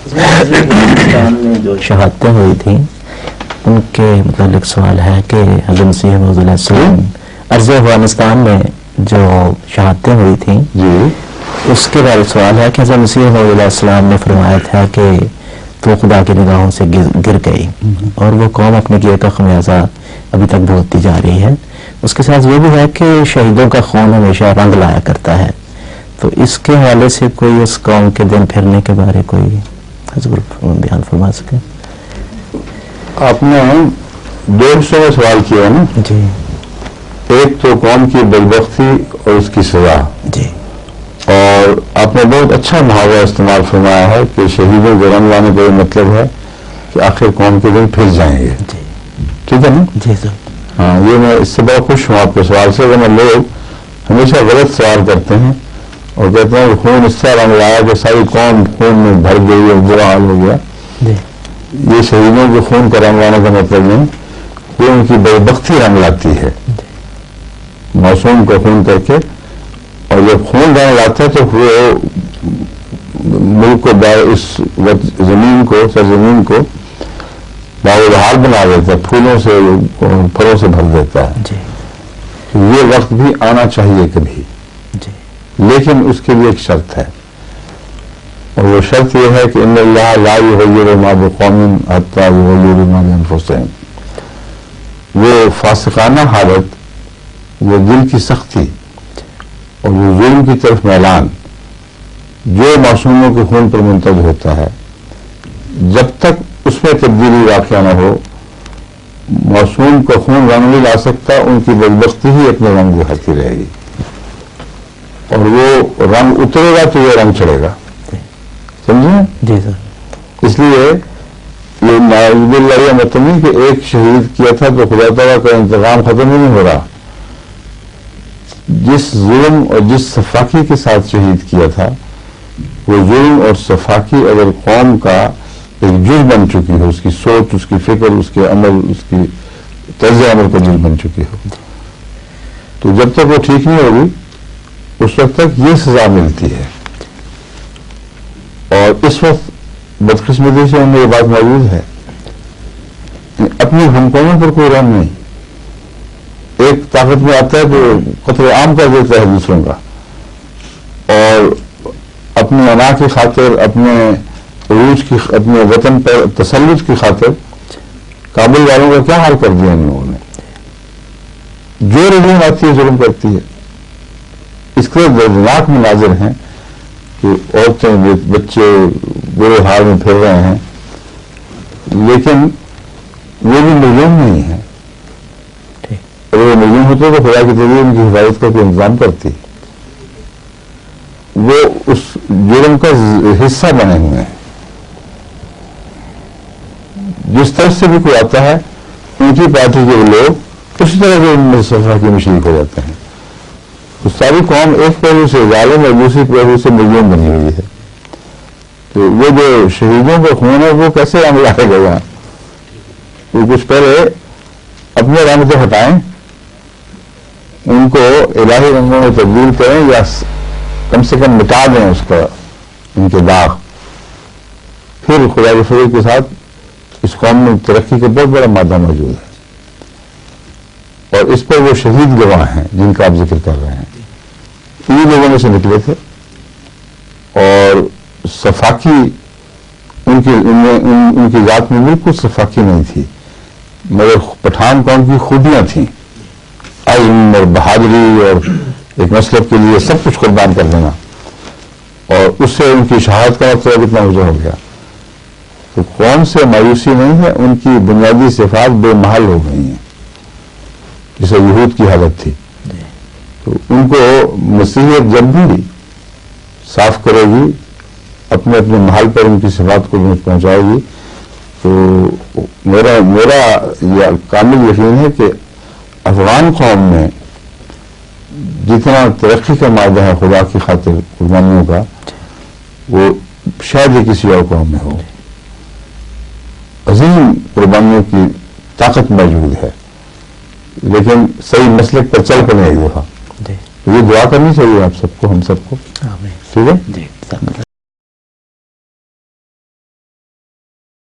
پاکستان میں جو شہادتیں ہوئی تھیں ان کے متعلق سوال ہے کہ حضرت مسیح موعود علیہ السلام ارض افغانستان میں جو شہادتیں ہوئی تھیں اس کے بارے سوال ہے کہ حضرت مسیح موعود علیہ السلام نے فرمایا تھا کہ تو خدا کی نگاہوں سے گر گئی اور وہ قوم اپنے کیے کا خمیازہ ابھی تک بھگتتی جا رہی ہے. اس کے ساتھ یہ بھی ہے کہ شہیدوں کا خون ہمیشہ رنگ لایا کرتا ہے. تو اس کے حوالے سے کوئی اس قوم کے دن پھرنے کے بارے کوئی حضور بیان فرما سکے؟ آپ نے دو حصوں میں سوال کیا نا جی. ایک تو قوم کی بدبختی اور اس کی سزا جی. اور آپ نے بہت اچھا محاورہ استعمال فرمایا ہے کہ شہیدوں کو رنگ لانے کا یہ مطلب ہے کہ آخر قوم کے دن پھر جائیں گے. جی. ٹھیک ہے نا؟ جی سر. ہاں، یہ میں اس سے بہت خوش ہوں آپ کے سوال سے. ورنہ لوگ ہمیشہ غلط سوال کرتے ہیں اور کہتے ہیں کہ خون اس طرح رنگ لایا کہ ساری قوم خون میں بھر گئی اور برا حال ہو گیا. جی. یہ شہیدوں کے خون کا رنگ لانے کا مطلب نہیں، وہ ان کی بدبختی رنگ لاتی ہے معصوم کا خون کر کے. اور جب خون رنگ لاتا ہے تو وہ ملک کو اس زمین کو سرزمین کو باوجہار بنا دیتا ہے، پھولوں سے پھلوں سے بھر دیتا ہے. جی. یہ وقت بھی آنا چاہیے کبھی. جی. لیکن اس کے لیے ایک شرط ہے اور وہ شرط یہ ہے کہ ان اللہ لا یغیر ما بقوم حتی یغیروا ما بانفسہم. وہ فاسقانہ حالت، وہ دل کی سختی اور وہ ظلم کی طرف میلان جو معصوموں کے خون پر منتج ہوتا ہے، جب تک اس میں تبدیلی واقع نہ ہو معصوم کا خون رنگ نہیں لا سکتا. ان کی بدبختی ہی اپنے رنگ دکھاتی رہے گی اور وہ رنگ اترے گا تو وہ رنگ چڑھے گا. سمجھیں؟ جی سر. اس لیے یہ نعوذ باللہ یہ مطلب نہیں کہ ایک شہید کیا تھا تو خدا تعالیٰ کا انتقام ختم ہی نہیں ہو رہا. جس ظلم اور جس صفاقی کے ساتھ شہید کیا تھا وہ ظلم اور صفاقی اگر قوم کا ایک جز بن چکی ہو، اس کی سوچ، اس کی فکر، اس کے عمل، اس کی طرز عمل کا جز بن چکی ہو، تو جب تک وہ ٹھیک نہیں ہوگی اس وقت تک یہ سزا ملتی ہے. اور اس وقت بدقسمتی سے ہمیں یہ بات موجود ہے کہ اپنی حکومت پر کوئی رحم نہیں. ایک طاقت میں آتا ہے تو قتل عام کر دیتا ہے دوسروں کا اور اپنی انا کی خاطر، اپنے عروج کی، اپنے وطن پر تسلط کی خاطر کابل والوں کا کیا حال کر دیا ان لوگوں نے. جو رجوع آتی ہے ظلم کرتی ہے. اس کے دردناک مناظر ہیں کہ عورتیں، بچے برے حال میں پھر رہے ہیں لیکن وہ بھی مظلوم نہیں ہیں. اگر وہ مظلوم ہوتے تو خدا کی طرف ان کی حفاظت کا کوئی انتظام کرتی. وہ اس جرم کا حصہ بنے ہوئے ہیں. جس طرح سے بھی کوئی آتا ہے ان کی پارٹی کے لوگ اسی طرح سے ان میں صفحہ کی مشرک ہو جاتے ہیں. تو ساری قوم ایک پہلو سے ظالم اور دوسری پہلو سے مظلوم بنی ہوئی ہے. تو وہ جو شہیدوں کا خون ہے وہ کیسے رنگ لائے گا؟ وہ کچھ پہلے اپنے رنگ سے ہٹائیں، ان کو الہی رنگوں میں تبدیل کریں یا کم سے کم مٹا دیں اس کا، ان کے داغ. پھر خدا کے فضل کے ساتھ اس قوم میں ترقی کا بہت بڑا مادہ موجود ہے. اور اس پر وہ شہید گواہ ہیں جن کا آپ ذکر کر رہے ہیں. انہیں لوگوں میں سے نکلے تھے اور صفاقی ان کی ذات میں بالکل صفاقی نہیں تھی، مگر پٹھان قوم کی خوبیاں تھیں، عزم اور بہادری اور ایک مسلک کے لیے سب کچھ قربان کر دینا. اور اس سے ان کی شہادت کا مطلب اتنا وجہ ہو گیا. تو قوم سے مایوسی نہیں ہے، ان کی بنیادی صفات بے محل ہو گئی ہیں جسے یہود کی حالت تھی. تو ان کو مسیحیت جب بھی صاف کرے گی، اپنے اپنے محل پر ان کی صفات کو پہنچائے گی، تو میرا یہ کامل یقین ہے کہ افغان قوم میں جتنا ترقی کا مادہ ہے خدا کی خاطر قربانیوں کا، وہ شاید ہی کسی اور قوم میں ہو. عظیم قربانیوں کی طاقت موجود ہے لیکن صحیح مسلک پر چل پڑے ایک دفعہ. یہ دعا کرنی چاہیے آپ سب کو، ہم سب کو. ٹھیک ہے.